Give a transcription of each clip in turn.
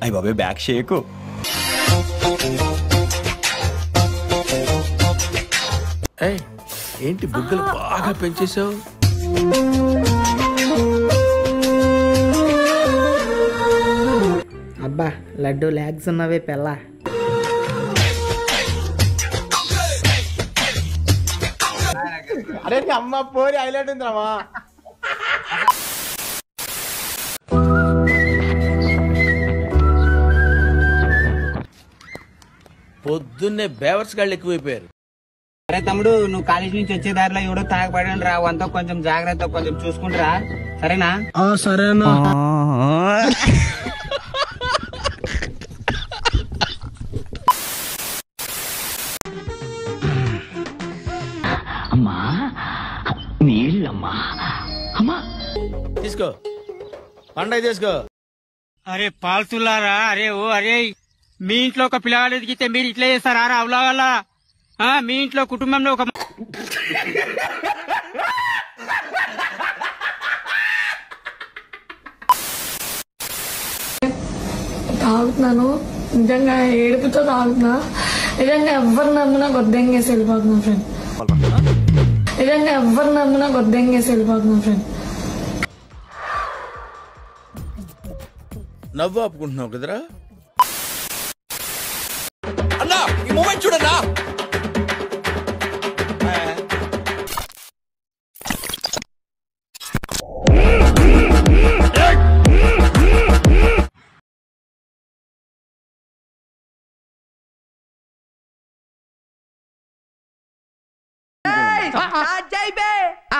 అయ్యి బాబాయ్ బ్యాక్ షేకు. ఏంటి బుగ్గలు బాగా పెంచేసావు? అబ్బా లడ్డు లాగ్స్ ఉన్నవే పెళ్ళ. అరే అమ్మ పోరి హైలైట్ ఉందిరామా. పొద్దున్నే బేవర్స్ గాళ్ళు ఎక్కువైపోయారు. అరే తమ్ముడు, నువ్వు కాలేజ్ నుంచి వచ్చే దారిలో ఎవడో తాగబడి రా, అంతా కొంచెం జాగ్రత్త, కొంచెం చూసుకుంటారా, సరేనా? సరేనా. అమ్మా నీళ్ళమ్మా. అమ్మా తీసుకో, పండగ తీసుకో. అరే పాల్తులారా, అరే ఓ అరే, మీ ఇంట్లో ఒక పిల్లగాడు ఎదిగితే మీరు ఇట్లా చేస్తారా? అవులా వల్ల మీ ఇంట్లో కుటుంబంలో ఒక తాగుతున్నాను, నిజంగా ఏడుపుతో తాగుతున్నా. నిజంగా ఎవరు నమ్మినా గొద్దెంగేసి వెళ్ళిపోతున్నా ఫ్రెండ్. నిజంగా ఎవరు నమ్మినా గొద్దెంగేసి వెళ్ళిపోతున్నా ఫ్రెండ్. నవ్వు ఆపుకుంటున్నావు కదరా అన్నా, ఈ మూమెంట్ చూడన్నా.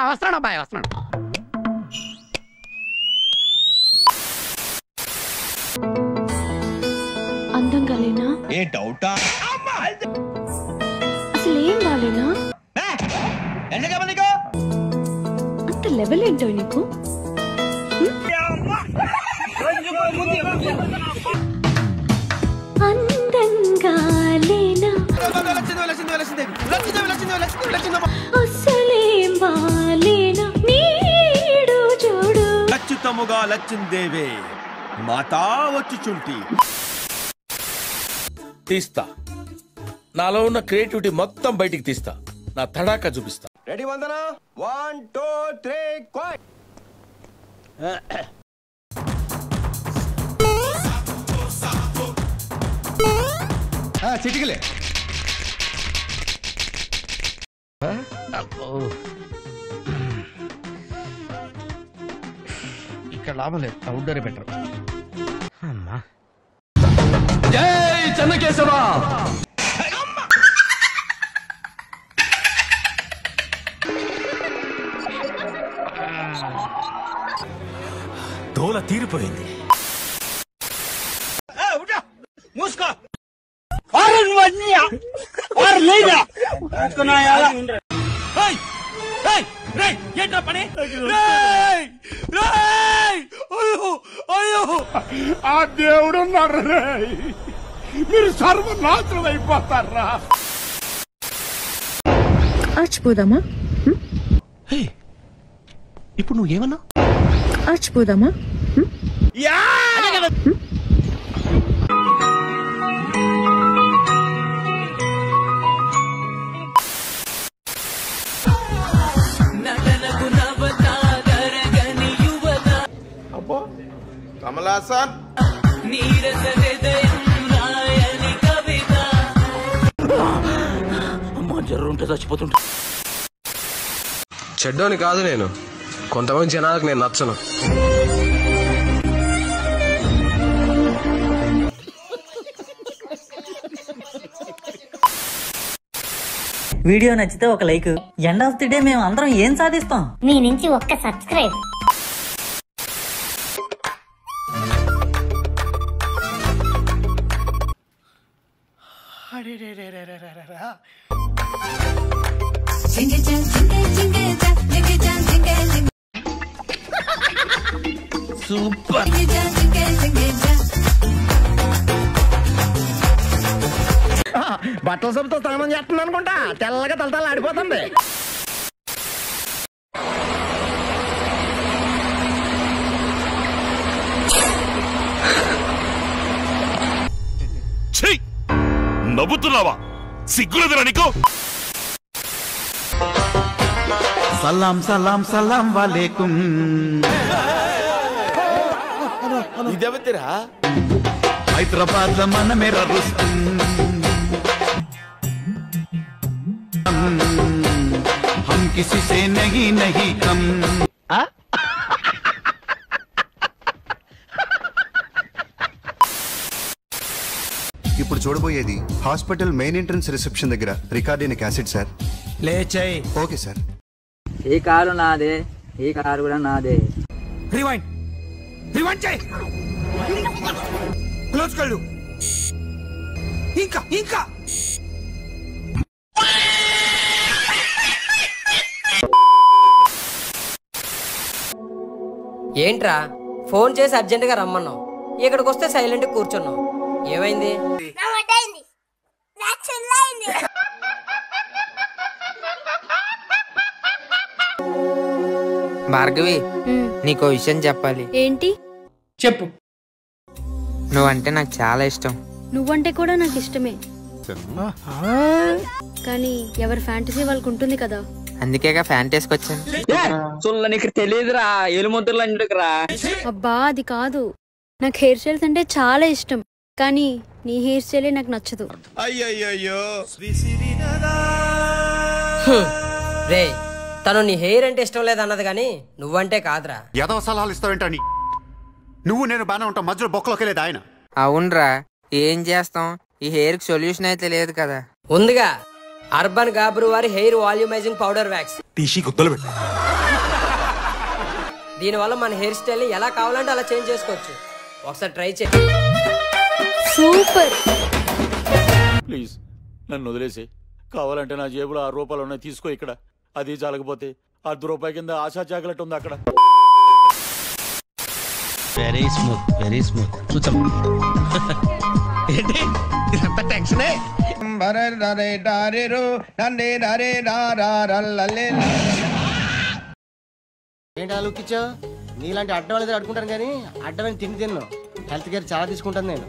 వస్తున్నాడు అబ్బాయి, వస్తున్నాడు. అందంగా లేనా? ఏ డౌటా? అసలు ఏం బాలేనా? అంత లెవెల్ ఏంటో నీకు? అందంగా లేనా? అసలేం బాలేనా? నీడు చూడు. ఖచ్చితముగా లచ్చిందేవే మాతా వచ్చుచుంటి. తీస్తా, నాలో ఉన్న క్రియేటివిటీ మొత్తం బయటికి తీస్తా, నా తడాకా చూపిస్తా. రెడీ వందన, 1 2 3 క్వైట్. చిటికలే. ఇక్కడ లాభం లేదు, అవుట్డోరే బెటర్. అమ్మా జై చెన్నకేశవ. దోల తీరిపోయింది. మూసుకో. ఏంటా పని? ఆ దేవుడు ఉన్నారు, మీరు సర్వనాశనం అయిపోతారా. ఆచిపోదామా? ఇప్పుడు నువ్వేమన్నా? ఆచిపోదామా? అబ్బో కమలాసన్. అమ్మా జర్రు ఉంటే చచ్చిపోతుంటా. చెడ్డోని కాదు నేను, కొంతమంది జనాలకు నేను నచ్చను. వీడియో నచ్చితే ఒక like. End of the day మేము అందరం ఏం సాధిస్తాం? మీ నుంచి ఒక్క సబ్స్క్రైబ్. సూపర్. బట్టల సబ్బుతో స్నానం చేస్తుంది అనుకుంటా, తెల్లగా తలతల ఆడిపోతుంది. నవ్వుతున్నావా? సిగ్గులేదురా నీకు? సలాం సలాం సలాం వాలేకుం. ఇదెవతిరా? హైదరాబాద్ లో మన మేరా రుస్తుం. हम किसी से नहीं नहीं कम. ఇప్పుడు చూడబోయేది హాస్పిటల్ మెయిన్ ఎంట్రన్స్ రిసెప్షన్ దగ్గర రికార్డ్ అయిన క్యాసెట్ సార్. లేచాయి. Okay sir. ఈ కారు నాదే, ఈ కారు కూడా నాదే. రివైండ్ రివైండ్ చేయి. క్లోజ్ కళ్ళు. ఇంకా ఇంకా ఏంట్రా ఫోన్ చేసి అర్జెంటుగా రమ్మన్నావు, ఇక్కడికి వస్తే సైలెంట్ కూర్చున్నావు, ఏమైంది? భార్గవి, నీకో విషయం చెప్పాలి. ఏంటి? చెప్పు. నువ్వంటే నాకు చాలా ఇష్టం. నువ్వంటే కూడా నాకు ఇష్టమే, కానీ ఎవరి ఫ్యాంటసీ వాళ్ళకు ఉంటుంది కదా. అందుకేగా ఫ్యాంటసీకి వచ్చాను. నీకు తెలియదురా, ఎలుముద్రలు అంటుకురా. అబ్బా అది కాదు, నాకు హెయిర్ స్టైల్స్ అంటే చాలా ఇష్టం, కానీ నీ హెయిర్ స్టైలే నాకు నచ్చదు. అయ్యయ్యో. రే, తను నీ హెయిర్ అంటే ఇష్టం లేదన్నది కానీ నువ్వంటే కాదురా. ఏదో సలహాలు ఇస్తావేంటని? నువ్వు నేను బానే ఉంటాం, మధ్యలో బొక్కలోకి లేదు ఆయన. అవునరా, ఏం చేస్తాం, ఈ హెయిర్ కి సొల్యూషన్ అయితే లేదు కదా. ఉందిగా, అర్బన్ గాబ్రు వారి హెయిర్ వాల్యూమైజింగ్ పౌడర్ వ్యాక్స్. దీనివల్ల మన హెయిర్ స్టైల్ ని ఎలా కావాలంటే అలా చేంజ్ చేసుకోవచ్చు. ఒకసారి ట్రై చేయి. సూపర్. ప్లీజ్ నన్ను వదిలేసి, కావాలంటే నా జేబులో 6 రూపాయలు ఉన్నాయి, తీసుకో. ఇక్కడ అది జరగపోతే 10 రూపాయల కింద ఆశా చాక్లెట్ ఉంది అక్కడ. Very smooth, very smooth. చూద్దాం. ఏంటి ఇదంతా టెన్షనే? ఏంటి ఆలోకిచ్చా? నీలాంటి అడ్డం వాళ్ళ దగ్గర అడుకుంటాను కానీ అడ్డమైన తిండి తిన్ను. హెల్త్ కేర్ చాలా తీసుకుంటాను నేను.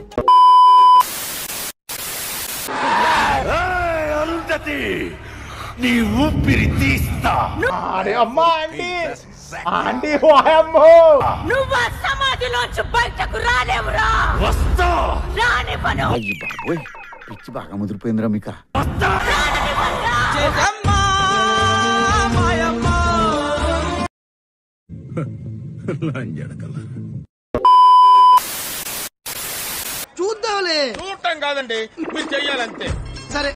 నీ ఊపిరి తీస్తా. అమ్మా ఆంటీ, ఆంటీ ఓయమ్మో, నువ్వు సమాధిలోంచి బయటకు రాలేవురా. వస్తా. అయ్యి బాబోయ్, పిచ్చి బాగా ముదిరిపోయిందిరా మీకు. చూద్దాంలే. చూడటం కాదండి, మీరు చెయ్యాలంతే.